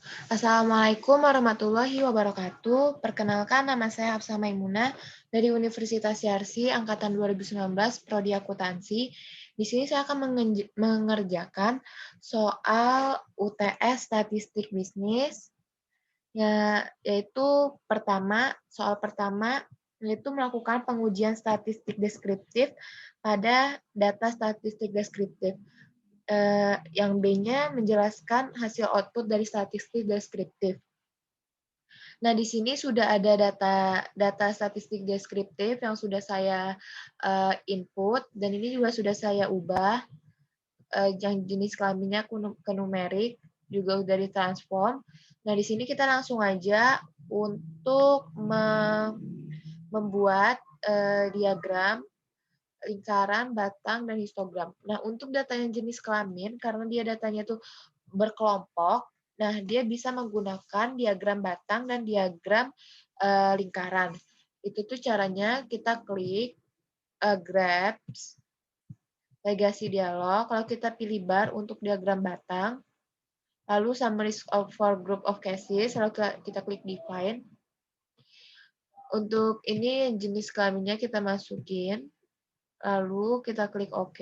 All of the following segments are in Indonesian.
Assalamualaikum warahmatullahi wabarakatuh. Perkenalkan, nama saya Hafsah Maimunah dari Universitas Yarsi Angkatan 2019 Prodi Akuntansi. Di sini saya akan mengerjakan soal UTS Statistik Bisnis, yaitu soal pertama yaitu melakukan pengujian statistik deskriptif pada data statistik deskriptif. Yang B-nya menjelaskan hasil output dari statistik deskriptif. Nah, di sini sudah ada data statistik deskriptif yang sudah saya input, dan ini juga sudah saya ubah, yang jenis kelaminnya ke numerik, juga sudah ditransform. Nah, di sini kita langsung aja untuk membuat diagram lingkaran, batang, dan histogram. Nah, untuk data yang jenis kelamin, karena dia datanya itu berkelompok, nah dia bisa menggunakan diagram batang dan diagram lingkaran. Itu tuh caranya kita klik graphs, legasi dialog, kalau kita pilih bar untuk diagram batang, lalu summaries for group of cases, lalu kita klik define. Untuk ini jenis kelaminnya kita masukin, lalu kita klik OK.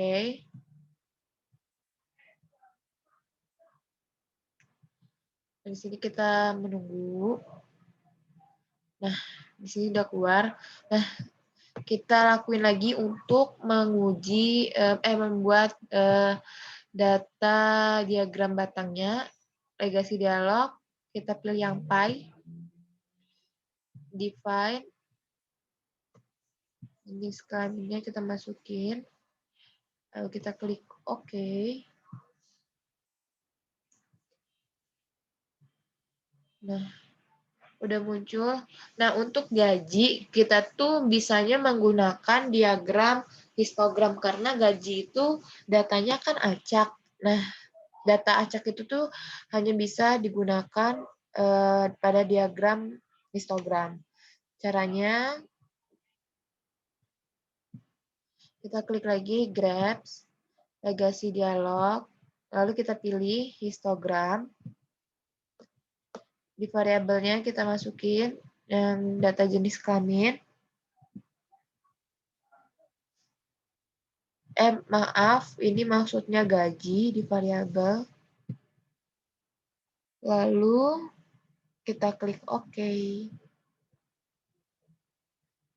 Di sini kita menunggu. Nah, di sini udah keluar. Nah, kita lakuin lagi untuk membuat data diagram batangnya. Legasi dialog, kita pilih yang pie. Define. Ini kelaminnya kita masukin. Lalu kita klik OK. Nah, udah muncul. Nah, untuk gaji, kita tuh bisanya menggunakan diagram histogram, karena gaji itu datanya kan acak. Nah, data acak itu tuh hanya bisa digunakan pada diagram histogram. Caranya, kita klik lagi graphs, legasi dialog, lalu kita pilih histogram. Di variabelnya kita masukin data jenis kelamin. Maaf, ini maksudnya gaji di variabel. Lalu kita klik OK.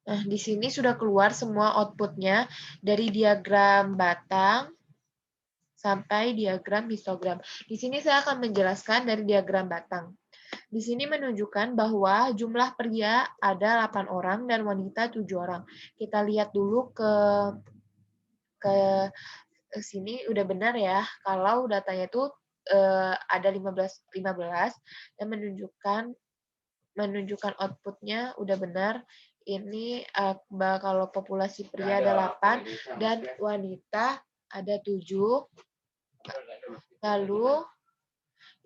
Nah, di sini sudah keluar semua outputnya dari diagram batang sampai diagram histogram. Di sini saya akan menjelaskan dari diagram batang. Di sini menunjukkan bahwa jumlah pria ada 8 orang dan wanita 7 orang. Kita lihat dulu ke sini udah benar ya, kalau datanya itu ada 15 dan menunjukkan outputnya udah benar. Ini kalau populasi pria ada 8 dan wanita ada 7. Lalu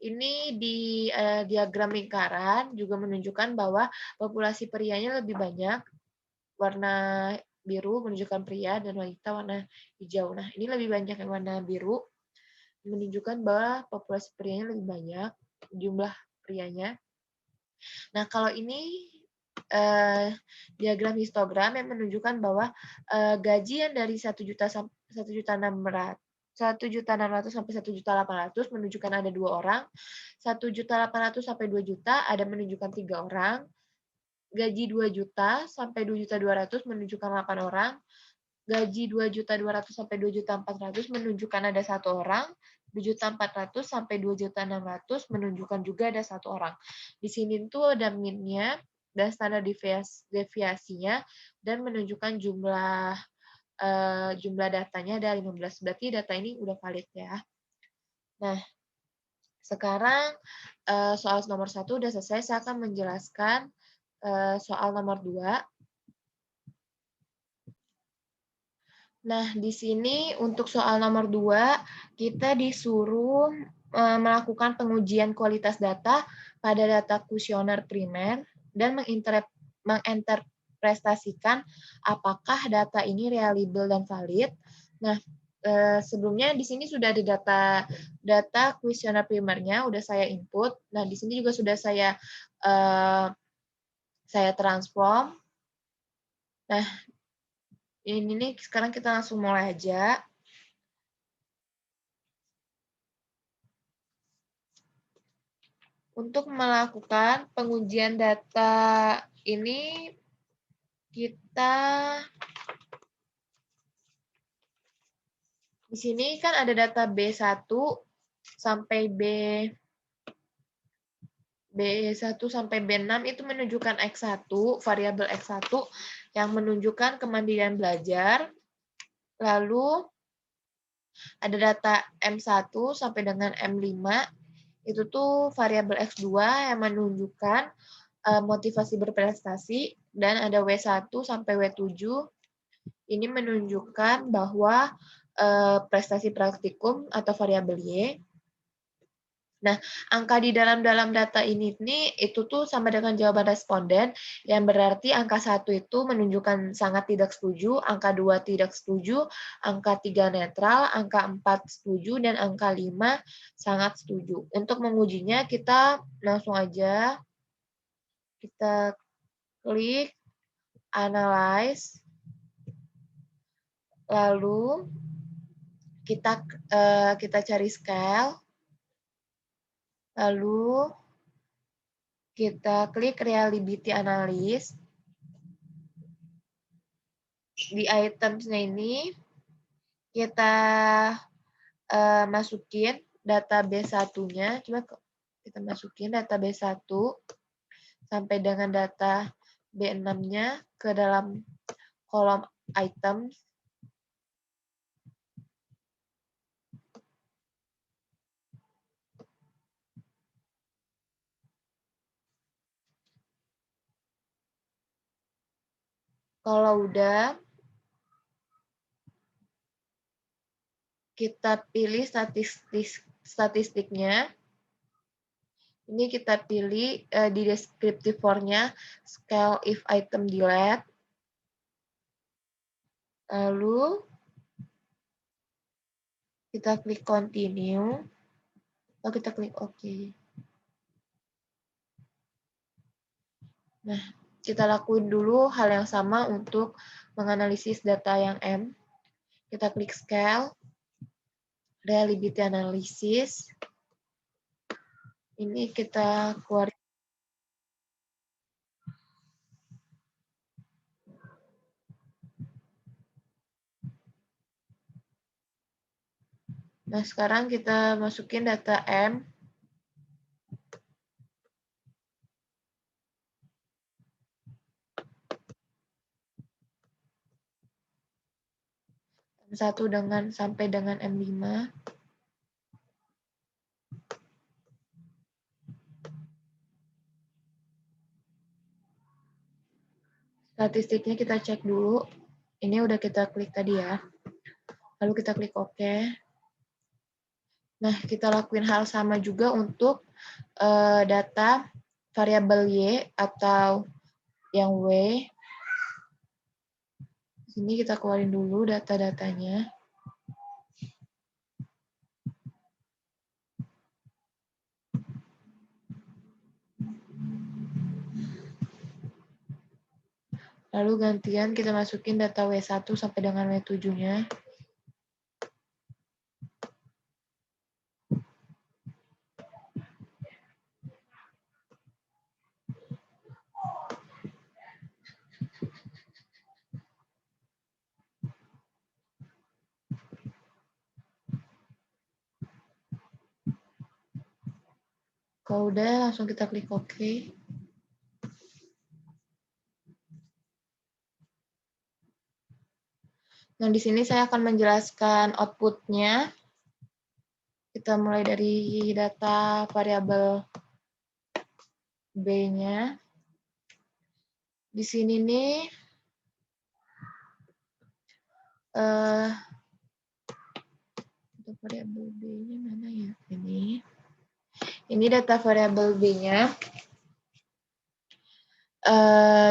ini di diagram lingkaran juga menunjukkan bahwa populasi prianya lebih banyak, warna biru menunjukkan pria dan wanita warna hijau. Nah, ini lebih banyak yang warna biru, menunjukkan bahwa populasi prianya lebih banyak, jumlah prianya. Nah, kalau ini diagram histogram yang menunjukkan bahwa gaji yang dari 1.600.000 sampai 1.800.000 menunjukkan ada 2 orang, 1.800.000 sampai 2 juta ada menunjukkan 3 orang, gaji 2 juta sampai 2.200.000 menunjukkan 8 orang, gaji 2.200.000 sampai 2.400.000 menunjukkan ada 1 orang, 2.400.000 sampai 2.600.000 menunjukkan juga ada 1 orang. Di sini tuh ada min-nya dan standar deviasinya dan menunjukkan jumlah datanya ada 15. Berarti data ini udah valid ya. Nah, sekarang soal nomor 1 udah selesai. Saya akan menjelaskan soal nomor 2. Nah, di sini untuk soal nomor 2, kita disuruh melakukan pengujian kualitas data pada data kuesioner primer dan menginterpretasikan apakah data ini reliable dan valid. Nah, sebelumnya di sini sudah ada data kuesioner primernya, udah saya input. Nah, di sini juga sudah saya transform. Nah, ini nih sekarang kita langsung mulai aja. Untuk melakukan pengujian data ini, kita di sini kan ada data B1 sampai B1 sampai B6 itu menunjukkan X1, variabel X1 yang menunjukkan kemandirian belajar. Lalu ada data M1 sampai dengan M5, itu tuh variabel X2 yang menunjukkan motivasi berprestasi, dan ada W1 sampai W7, ini menunjukkan bahwa prestasi praktikum atau variabel Y. Nah, angka di dalam data ini nih, itu tuh sama dengan jawaban responden, yang berarti angka 1 itu menunjukkan sangat tidak setuju, angka 2 tidak setuju, angka 3 netral, angka 4 setuju, dan angka 5 sangat setuju. Untuk mengujinya, kita langsung aja, kita klik Analyze, lalu kita cari Scale, lalu kita klik Reliability Analysis. Di items-nya ini, kita masukin data B1-nya. Coba kita masukin data B1 sampai dengan data B6-nya ke dalam kolom items. Kalau udah, kita pilih statistiknya. Ini kita pilih di descriptive form-nya scale if item delete. Lalu kita klik continue. Lalu kita klik OK. Nah, kita lakuin dulu hal yang sama untuk menganalisis data yang M. Kita klik Scale, Reliability Analysis. Ini kita keluarin. Nah, sekarang kita masukin data M. M1 sampai dengan M5. Statistiknya kita cek dulu. Ini udah kita klik tadi ya. Lalu kita klik OK. Nah, kita lakuin hal sama juga untuk data variabel Y atau yang W. Sini kita keluarin dulu data-datanya. Lalu gantian kita masukin data W1 sampai dengan W7-nya. Kalau udah, langsung kita klik OK. Nah, di sini saya akan menjelaskan output-nya. Kita mulai dari data variabel B-nya. Di sini nih, variabel B-nya mana ya? Ini data variabel B-nya.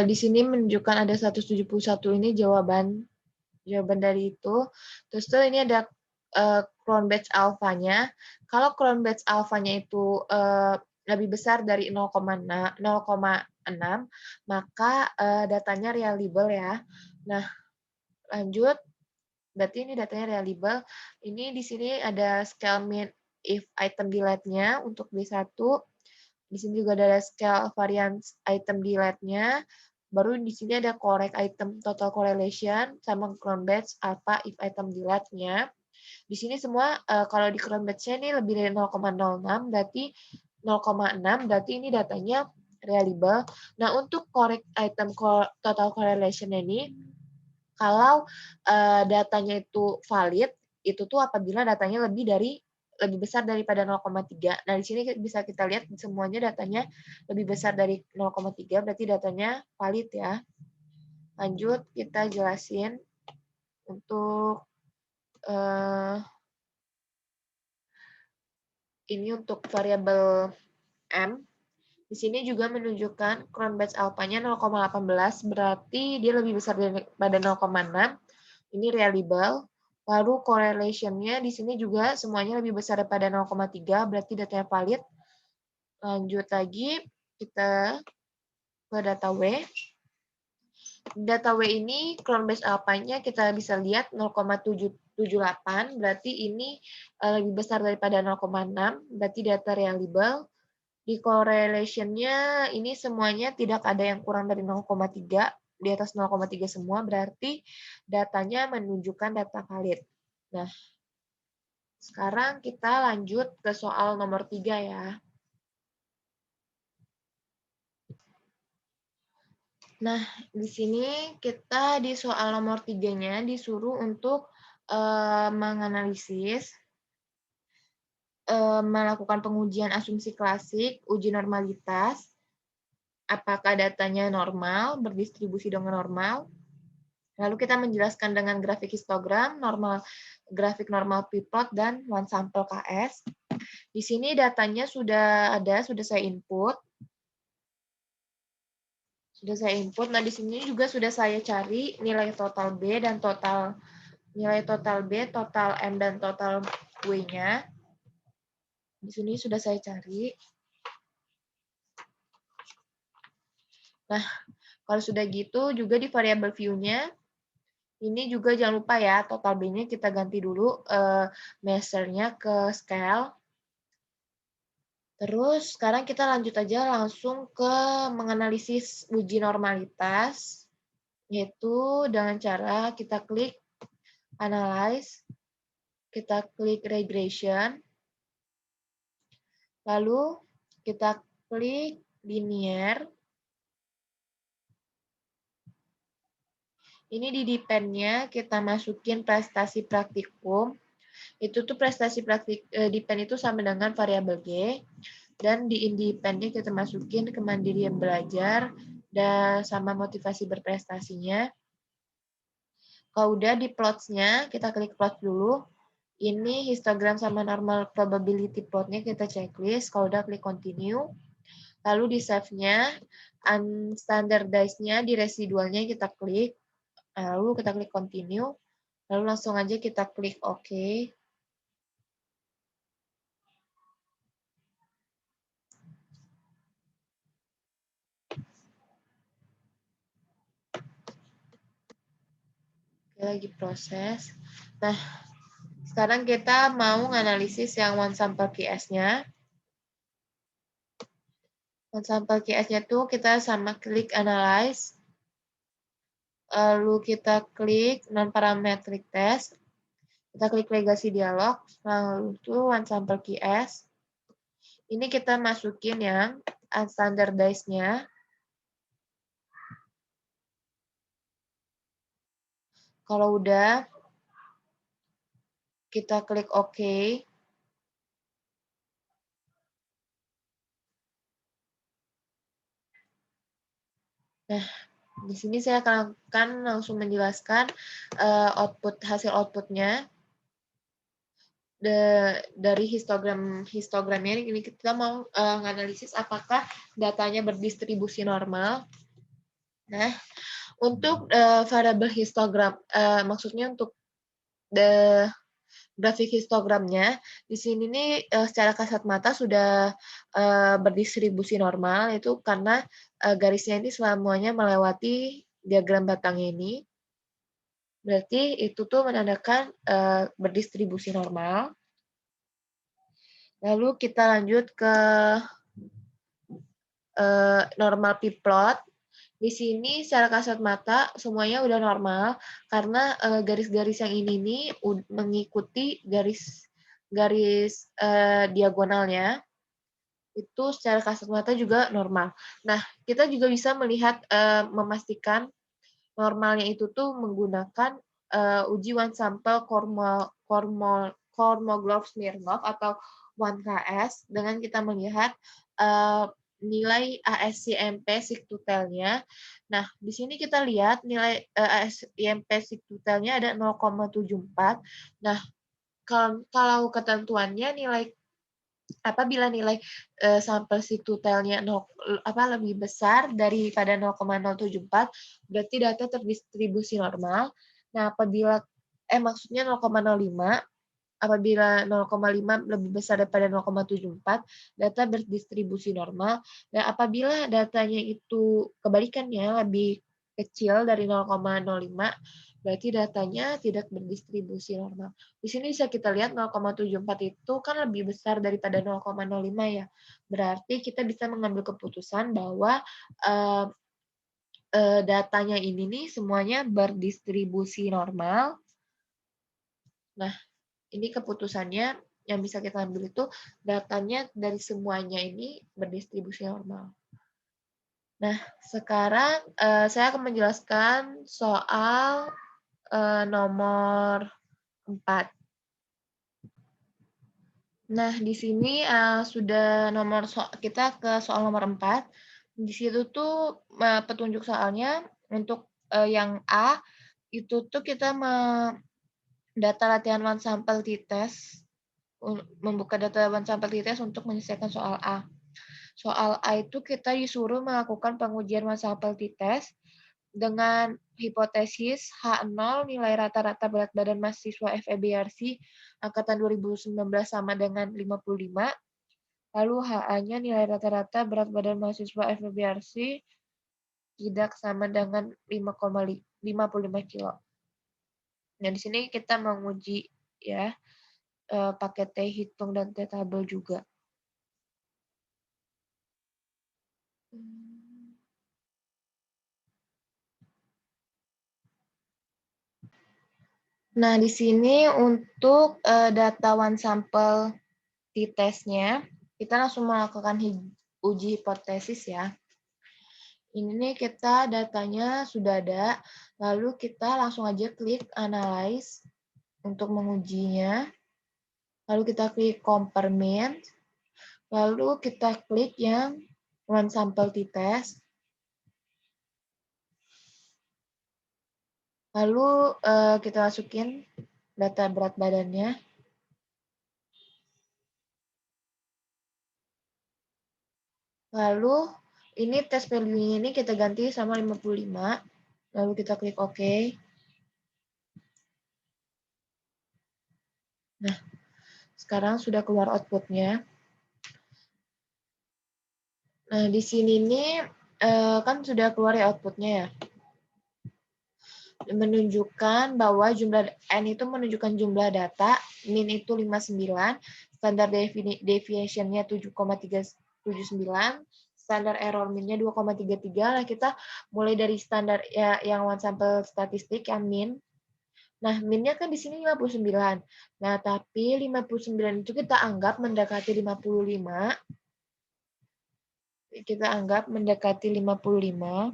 Di sini menunjukkan ada 171 ini jawaban dari itu. Terus tuh ini ada crown batch alfanya. Kalau crown batch alfanya itu lebih besar dari 0,6, maka datanya reliable ya. Nah, lanjut. Berarti ini datanya reliable. Ini di sini ada scale mean if item delete-nya untuk B1. Di sini juga ada scale variance item delete-nya. Baru di sini ada correct item total correlation sama crown batch alpha if item delete-nya. Di sini semua kalau di crown batch-nya ini lebih dari 0,06 berarti 0,6 berarti ini datanya reliable. Nah, untuk correct item total correlation ini kalau datanya itu valid, itu tuh apabila datanya lebih besar daripada 0,3. Nah, di sini bisa kita lihat semuanya datanya lebih besar dari 0,3, berarti datanya valid ya. Lanjut, kita jelasin untuk ini untuk variabel M. Di sini juga menunjukkan crown batch alpha-nya 0,18, berarti dia lebih besar daripada 0,6. Ini reliable. Lalu correlation-nya di sini juga semuanya lebih besar daripada 0,3, berarti datanya valid. Lanjut lagi, kita ke data W. Data W ini crown batch alpha-nya kita bisa lihat 0,778, berarti ini lebih besar daripada 0,6, berarti data reliable. Di correlation-nya ini semuanya tidak ada yang kurang dari 0,3, di atas 0,3 semua, berarti datanya menunjukkan data valid. Nah, sekarang kita lanjut ke soal nomor 3 ya. Nah, di sini kita di soal nomor 3-nya disuruh untuk menganalisis melakukan pengujian asumsi klasik, uji normalitas, apakah datanya normal, berdistribusi dengan normal. Lalu kita menjelaskan dengan grafik histogram, grafik normal p-plot, dan one sample KS. Di sini datanya sudah ada, sudah saya input. Nah, di sini juga sudah saya cari nilai total B dan nilai total B, total M, dan total W-nya. Di sini sudah saya cari. Nah, kalau sudah gitu juga di variabel view-nya, ini juga jangan lupa ya, total B-nya kita ganti dulu measure-nya ke scale. Terus sekarang kita lanjut aja langsung ke menganalisis uji normalitas, yaitu dengan cara kita klik Analyze, kita klik Regression, lalu kita klik Linear. Ini di depend-nya kita masukin prestasi praktikum. Itu tuh prestasi depend itu sama dengan variabel G. Dan di independ-nya kita masukin kemandirian belajar dan sama motivasi berprestasinya. Kalau udah di plots-nya, kita klik plot dulu. Ini histogram sama normal probability plot-nya kita checklist. Kalau udah klik continue. Lalu di save-nya, unstandardized-nya di residualnya kita klik. Lalu kita klik continue. Lalu langsung aja kita klik OK. Lagi proses. Nah, sekarang kita mau menganalisis yang one sample QS-nya. One sample QS-nya tuh kita sama klik analyze. Lalu kita klik non-parametric test. Kita klik legacy dialog. Lalu itu one sample QS. Ini kita masukin yang unstandardized-nya. Kalau udah, kita klik OK. Nah, di sini saya akan langsung menjelaskan hasil outputnya. Dari histogramnya ini kita mau menganalisis apakah datanya berdistribusi normal. Nah, untuk variabel histogram, maksudnya untuk grafik histogramnya. Di sini nih secara kasat mata sudah berdistribusi normal, itu karena garisnya ini semuanya melewati diagram batangnya ini. Berarti itu tuh menandakan berdistribusi normal. Lalu kita lanjut ke normal p-plot. Di sini secara kasat mata semuanya udah normal karena garis-garis yang ini nih mengikuti garis diagonalnya itu secara kasat mata juga normal. Nah, kita juga bisa melihat memastikan normalnya itu tuh menggunakan uji one sample Kolmogorov-Smirnov atau 1KS dengan kita melihat nilai ASYMP sigtutelnya. Nah, di sini kita lihat nilai ASYMP sigtutelnya ada 0,74. Nah, kalau ketentuannya apabila nilai sampel sigtutelnya lebih besar daripada 0,074, berarti data terdistribusi normal. Nah, maksudnya 0,05, apabila 0,5 lebih besar daripada 0,74, data berdistribusi normal. Dan apabila datanya itu kebalikannya lebih kecil dari 0,05, berarti datanya tidak berdistribusi normal. Di sini bisa kita lihat 0,74 itu kan lebih besar daripada 0,05 ya. Berarti kita bisa mengambil keputusan bahwa datanya ini nih semuanya berdistribusi normal. Nah, ini keputusannya yang bisa kita ambil itu datanya dari semuanya ini berdistribusi normal. Nah, sekarang saya akan menjelaskan soal nomor 4. Nah, di sini sudah kita ke soal nomor 4. Di situ tuh petunjuk soalnya untuk yang A itu tuh kita data latihan one sample t-test, membuka data one sample t-test untuk menyelesaikan soal A. Soal A itu kita disuruh melakukan pengujian one sample t-test dengan hipotesis H0 nilai rata-rata berat badan mahasiswa FEBRC angkatan 2019 sama dengan 55. Lalu HA-nya nilai rata-rata berat badan mahasiswa FEBRC tidak sama dengan 5,55 kilo. Nah, di sini kita menguji ya pakai T hitung dan T tabel juga. Nah, di sini untuk data one sample t-testnya, kita langsung melakukan uji hipotesis ya. Ini nih kita datanya sudah ada, lalu kita langsung aja klik analyze untuk mengujinya. Lalu kita klik compare mean, lalu kita klik yang one sample t-test. Lalu kita masukin data berat badannya. Lalu ini test value ini kita ganti sama 55. Lalu kita klik OK. Nah, sekarang sudah keluar outputnya. Nah, di sini nih kan sudah keluar ya outputnya ya. Menunjukkan bahwa jumlah N itu menunjukkan jumlah data, min itu 59, standar deviation-nya 7,379, standar error min-nya 2,33. Nah, kita mulai dari standar ya, yang one sample statistik yang min. Nah, min-nya kan di sini 59. Nah, tapi 59 itu kita anggap mendekati 55. Kita anggap mendekati 55.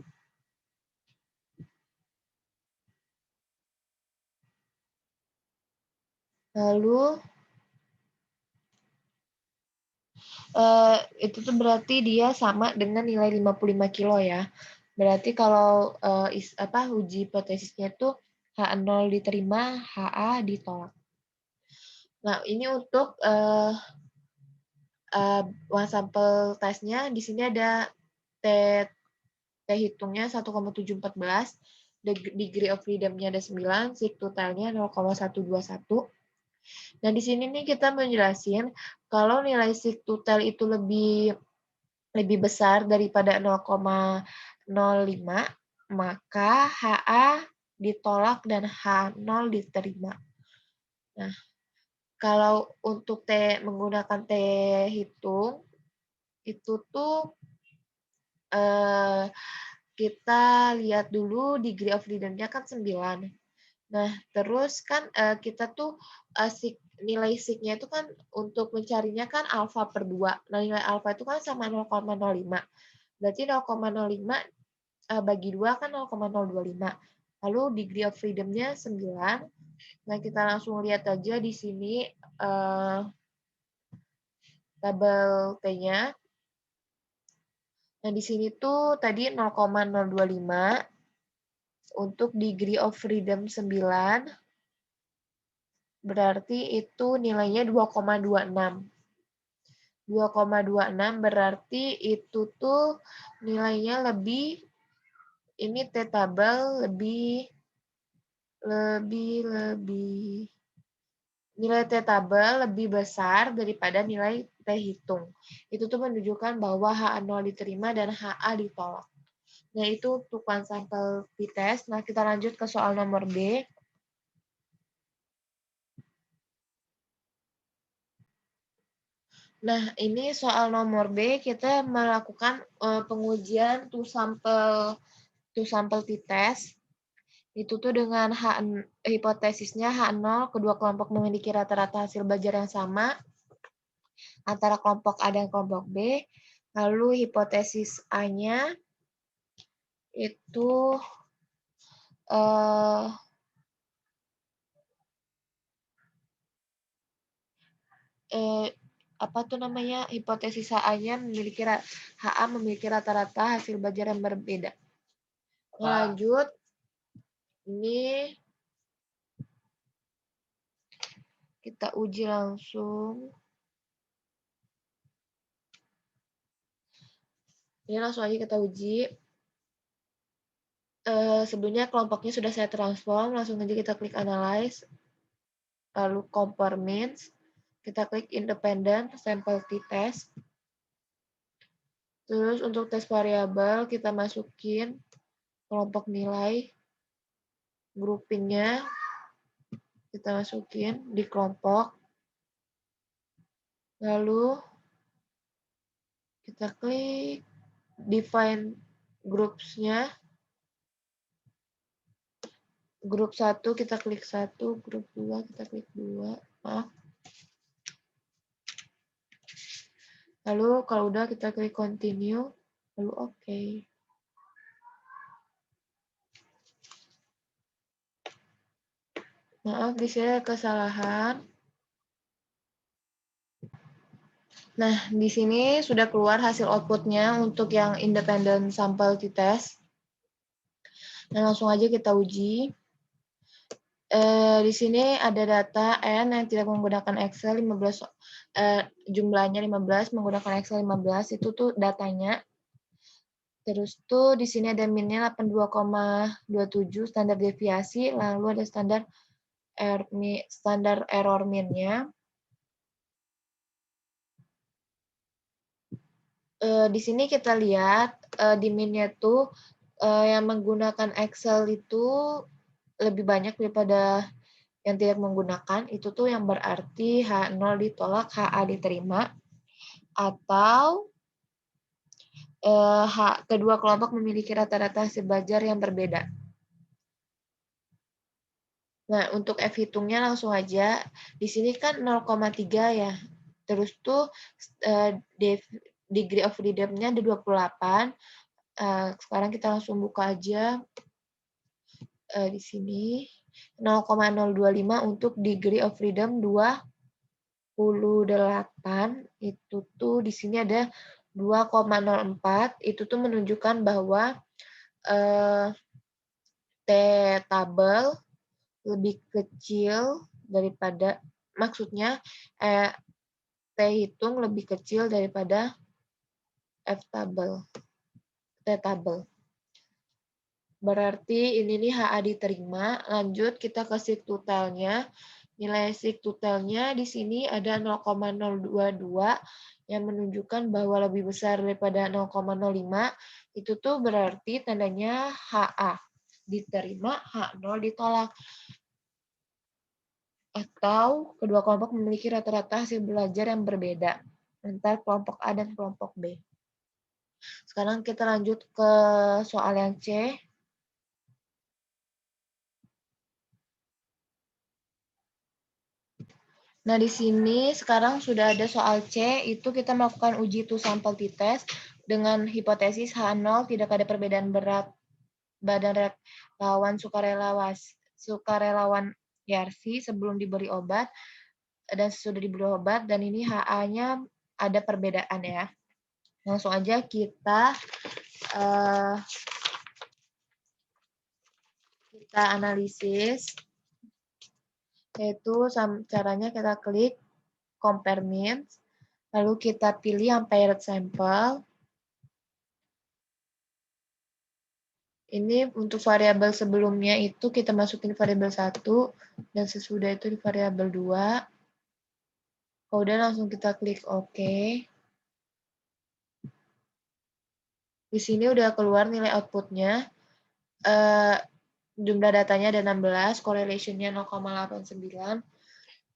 Lalu itu tuh berarti dia sama dengan nilai 55 kilo ya. Berarti kalau uji hipotesisnya itu H0 diterima, HA ditolak. Nah, ini untuk one sample testnya di sini ada T hitungnya 1,714, degree of freedom-nya ada 9, sig totalnya 0,121. Nah, di sini nih kita menjelasin kalau nilai sigtutel itu lebih besar daripada 0,05, maka HA ditolak dan H0 diterima. Nah, kalau untuk menggunakan T hitung, itu tuh kita lihat dulu degree of freedom-nya kan 9. Nah, terus kan kita tuh nilai sig-nya itu kan untuk mencarinya kan alfa per 2. Nah, nilai alfa itu kan sama 0,05. Berarti 0,05 bagi 2 kan 0,025. Lalu degree of freedom-nya 9. Nah, kita langsung lihat aja di sini tabel T-nya. Nah, di sini tuh tadi 0,025 untuk degree of freedom 9 berarti itu nilainya 2,26. 2,26 berarti itu tuh nilainya lebih, ini T tabel lebih nilai T tabel lebih besar daripada nilai T hitung. Itu tuh menunjukkan bahwa H0 diterima dan HA ditolak. Nah, itu untuk one sampel t-test. Nah, kita lanjut ke soal nomor B. Nah, ini soal nomor B, kita melakukan pengujian two sampel t-test. Itu tuh dengan hipotesisnya H0, kedua kelompok memiliki rata-rata hasil belajar yang sama antara kelompok A dan kelompok B. Lalu hipotesis A-nya itu apa tuh namanya, hipotesis HA-nya memiliki rata-rata hasil belajar yang berbeda. Lanjut, ini kita uji langsung. Ini langsung aja kita uji. Sebelumnya kelompoknya sudah saya transform, langsung aja kita klik analyze, lalu compare means, kita klik independent sample t-test. Terus untuk tes variabel kita masukin kelompok nilai, groupingnya kita masukin di kelompok, lalu kita klik define groups-nya. Grup 1 kita klik 1, grup 2 kita klik 2. Maaf. Lalu kalau udah kita klik continue, lalu oke. Maaf, di sini ada kesalahan. Nah, di sini sudah keluar hasil outputnya untuk yang independent sample t-test. Nah, langsung aja kita uji. Di sini ada data N yang tidak menggunakan Excel 15, jumlahnya 15, menggunakan Excel 15, itu tuh datanya. Terus tuh di sini ada minnya 82,27 standar deviasi, lalu ada standar error min-nya. Di sini kita lihat di min-nya tuh yang menggunakan Excel itu lebih banyak daripada yang tidak menggunakan. Itu tuh yang berarti H0 ditolak, HA diterima, atau kedua kelompok memiliki rata-rata hasil belajar yang berbeda. Nah, untuk F hitungnya langsung aja. Di sini kan 0,3 ya. Terus tuh degree of freedom-nya ada 28. Sekarang kita langsung buka aja di sini. 0,025 untuk degree of freedom 28. Itu tuh di sini ada 2,04. Itu tuh menunjukkan bahwa T tabel lebih kecil daripada, maksudnya T hitung lebih kecil daripada F tabel, T tabel. Berarti ini nih HA diterima. Lanjut kita ke sigtutelnya. Nilai sigtutelnya di sini ada 0,022 yang menunjukkan bahwa lebih besar daripada 0,05. Itu tuh berarti tandanya HA diterima, H0 ditolak. Atau kedua kelompok memiliki rata-rata hasil belajar yang berbeda antara kelompok A dan kelompok B. Sekarang kita lanjut ke soal yang C. Nah, di sini sekarang sudah ada soal C, itu kita melakukan uji two sample t-test dengan hipotesis H0 tidak ada perbedaan berat badan relawan sukarelawan YRC sebelum diberi obat dan sesudah diberi obat, dan ini HA-nya ada perbedaan ya. Langsung aja kita analisis, yaitu caranya kita klik compare means, lalu kita pilih yang paired sample. Ini untuk variabel sebelumnya itu kita masukin variabel 1 dan sesudah itu di variabel 2. Kemudian langsung kita klik OK. Di sini udah keluar nilai outputnya. Jumlah datanya ada 16, correlation-nya 0,89.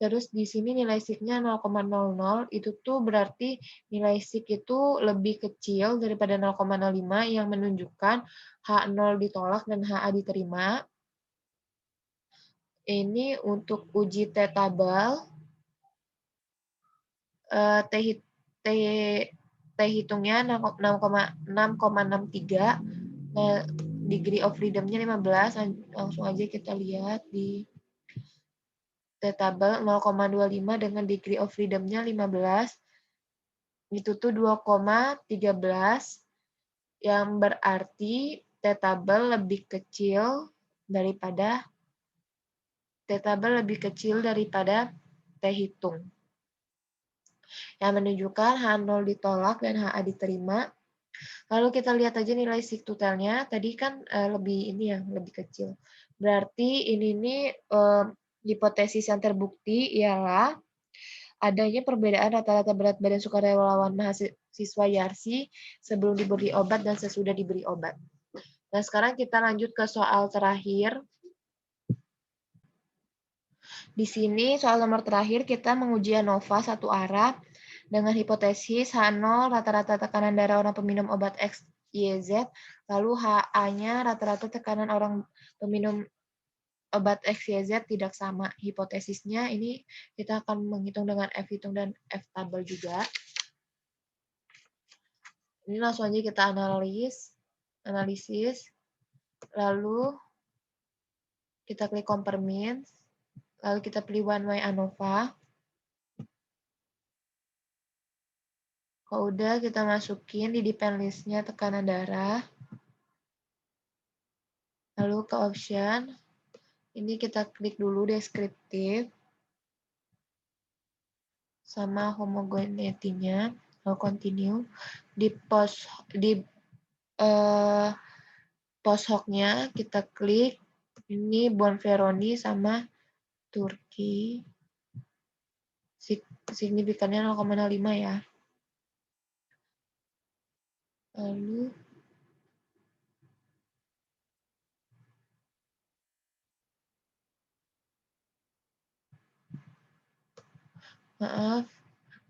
Terus di sini nilai sig-nya 0,00, itu tuh berarti nilai sig itu lebih kecil daripada 0,05 yang menunjukkan H0 ditolak dan HA diterima. Ini untuk uji T-tabel. T hitungnya 6,63. Nah, degree of freedom-nya 15. Langsung aja kita lihat di T-tabel 0,25 dengan degree of freedom-nya 15. Itu tuh 2,13 yang berarti T-tabel lebih kecil daripada T hitung. Yang menunjukkan H0 ditolak dan HA diterima. Lalu kita lihat aja nilai sigtutelnya. Tadi kan lebih kecil. Berarti ini nih hipotesis yang terbukti ialah adanya perbedaan rata-rata berat badan sukarelawan mahasiswa YARSI sebelum diberi obat dan sesudah diberi obat. Nah, sekarang kita lanjut ke soal terakhir. Di sini soal nomor terakhir kita menguji ANOVA satu arah dengan hipotesis H0 rata-rata tekanan darah orang peminum obat X, Y, Z, lalu HA-nya rata-rata tekanan orang peminum obat X, Y, Z tidak sama. Hipotesisnya ini kita akan menghitung dengan F hitung dan F tabel juga. Ini langsung aja kita analisis, lalu kita klik compare means, lalu kita pilih one way ANOVA. Kalau udah kita masukin di depend list-nya tekanan darah. Lalu ke option, ini kita klik dulu deskriptif sama homogeneity-nya, lalu continue. Di post hoc-nya kita klik ini Bonferroni sama Turki. Signifikannya 0,05 ya. Lalu maaf,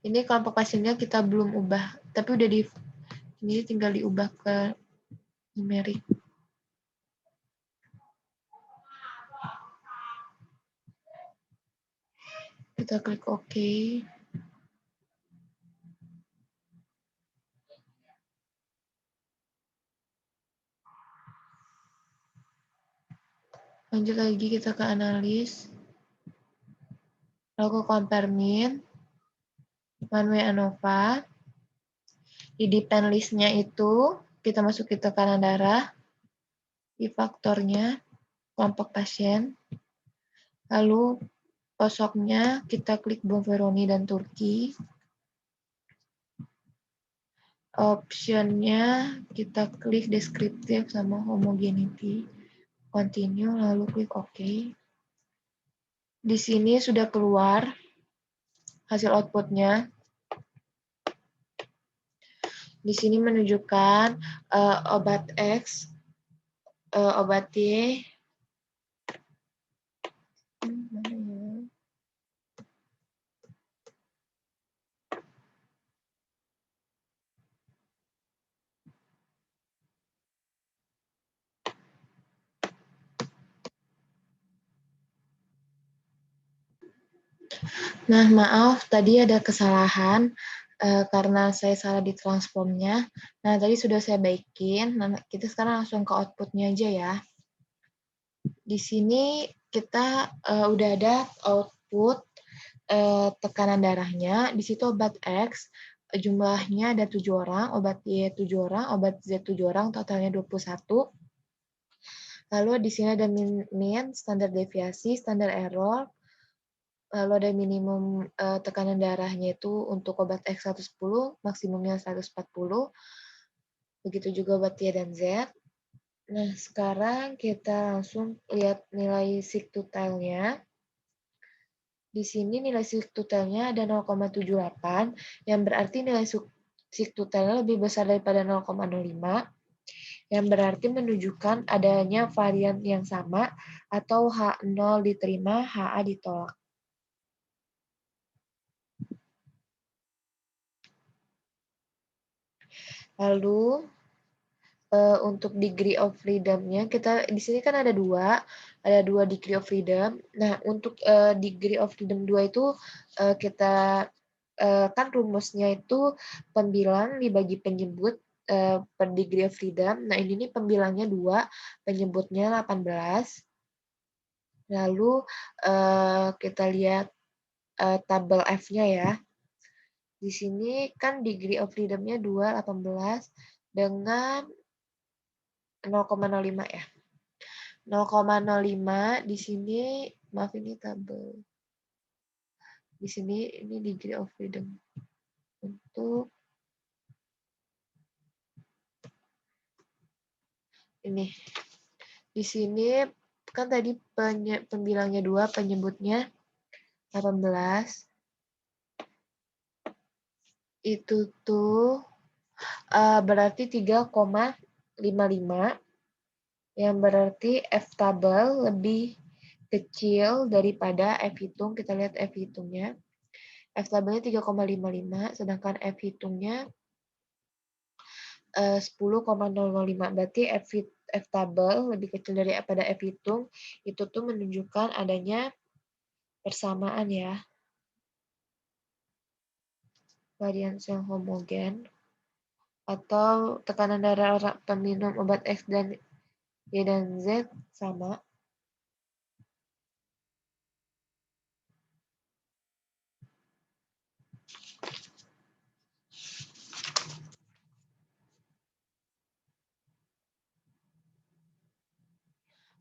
ini kelompok pasiennya kita belum ubah, tapi udah ini tinggal diubah ke numerik. Kita klik OK. Lanjut lagi kita ke analis. Lalu ke compare mean. One way ANOVA. Di depend list-nya itu kita masukin tekanan darah. Di faktornya kelompok pasien. Lalu posoknya kita klik Bonferroni dan Turki. Optionnya kita klik deskriptif sama homogeneity. Continue, lalu klik OK. Di sini sudah keluar hasil outputnya. Di sini menunjukkan obat X, obat Y. Mana ya? Nah, maaf, tadi ada kesalahan karena saya salah di transformnya. Nah, tadi sudah saya baikin. Nah, kita sekarang langsung ke outputnya aja ya. Di sini kita udah ada output tekanan darahnya. Di situ obat X, jumlahnya ada 7 orang, obat Y 7 orang, obat Z 7 orang, totalnya 21. Lalu di sini ada min, standar deviasi, standar error, lalu ada minimum tekanan darahnya itu untuk obat X 110, maksimumnya 140, begitu juga obat Y dan Z. Nah, sekarang kita langsung lihat nilai sigtutelnya. Di sini nilai sigtutelnya ada 0,78, yang berarti nilai sigtutelnya lebih besar daripada 0,05, yang berarti menunjukkan adanya varian yang sama atau H0 diterima, HA ditolak. Lalu untuk degree of freedom-nya kita di sini kan ada dua degree of freedom. Nah, untuk degree of freedom 2 itu kita kan rumusnya itu pembilang dibagi penyebut per degree of freedom. Nah, ini nih pembilangnya 2, penyebutnya 18. Lalu kita lihat tabel F-nya ya. Di sini kan degree of freedom-nya 2, 18 dengan 0,05 ya. 0,05 di sini, maaf ini tabel. Di sini ini degree of freedom. Untuk ini. Di sini kan tadi pembilangnya 2, penyebutnya 18. Itu tuh berarti 3,55, yang berarti F tabel lebih kecil daripada F hitung. Kita lihat F hitungnya. F tabelnya 3,55, sedangkan F hitungnya 10,005. Berarti F tabel lebih kecil daripada F hitung. Itu tuh menunjukkan adanya persamaan ya. Varian sel homogen. Atau tekanan darah orang peminum obat X dan Y dan Z sama.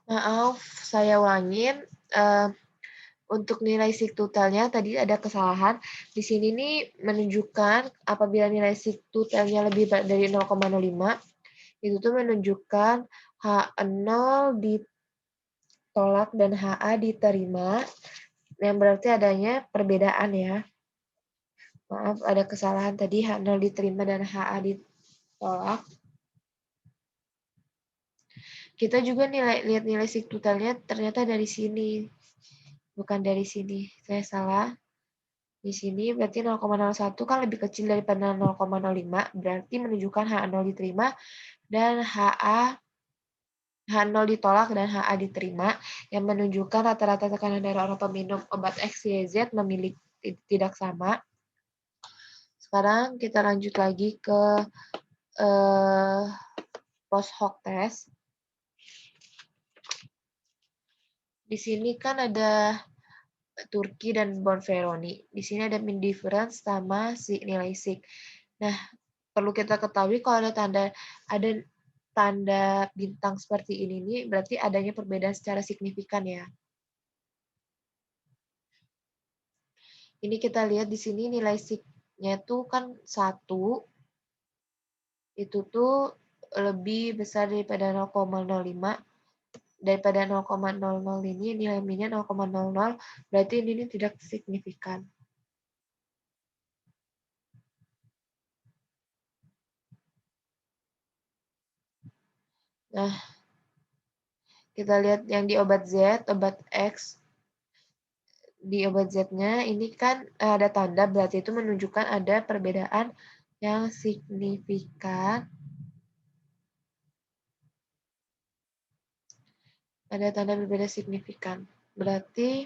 Maaf, saya ulangin. Untuk nilai sigtutelnya tadi ada kesalahan. Di sini nih menunjukkan apabila nilai sigtutelnya lebih dari 0,05, itu tuh menunjukkan H0 ditolak dan HA diterima, yang berarti adanya perbedaan ya. Maaf, ada kesalahan tadi, H0 diterima dan HA ditolak. Kita juga lihat nilai sigtutelnya ternyata dari sini. Bukan dari sini, saya salah. Di sini berarti 0,01 kan lebih kecil daripada 0,05, berarti menunjukkan H0 diterima dan H0 ditolak dan HA diterima, yang menunjukkan rata-rata tekanan darah orang peminum obat XYZ memiliki tidak sama. Sekarang kita lanjut lagi ke post hoc test. Di sini kan ada Turki dan Bonferroni. Di sini ada mean difference sama nilai sig. Nah, perlu kita ketahui kalau ada tanda bintang seperti ini nih, berarti adanya perbedaan secara signifikan ya. Ini kita lihat di sini nilai sig-nya tuh kan 1, itu tuh lebih besar daripada 0,05. daripada 0,00 ini nilai minnya 0,00, berarti ini tidak signifikan. Nah, kita lihat yang di obat Z, obat X, di obat Z-nya ini kan ada tanda, berarti itu menunjukkan ada perbedaan yang signifikan. Ada tanda berbeda signifikan. Berarti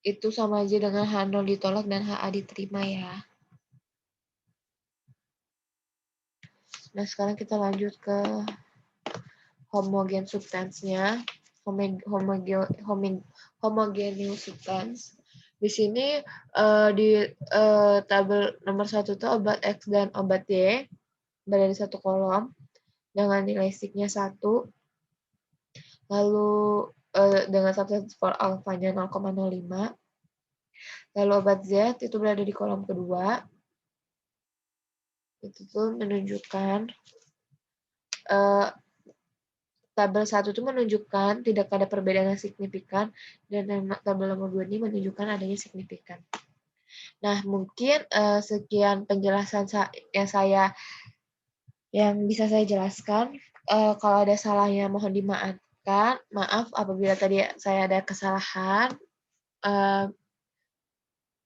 itu sama aja dengan H0 ditolak dan HA diterima ya. Nah, sekarang kita lanjut ke homogen substansnya. Homogeneous substance. Di sini di tabel nomor 1 itu obat X dan obat Y berada di satu kolom dengan nilai signya 1. Lalu dengan substance for alfanya 0,05. Lalu obat Z itu berada di kolom kedua. Itu tuh menunjukkan tabel 1 itu menunjukkan tidak ada perbedaan yang signifikan, dan tabel nomor 2 ini menunjukkan adanya signifikan. Nah, mungkin sekian penjelasan yang bisa saya jelaskan. Kalau ada salahnya mohon dimaafkan. Maaf apabila tadi saya ada kesalahan.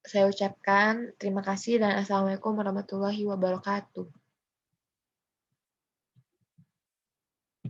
Saya ucapkan terima kasih dan assalamualaikum warahmatullahi wabarakatuh.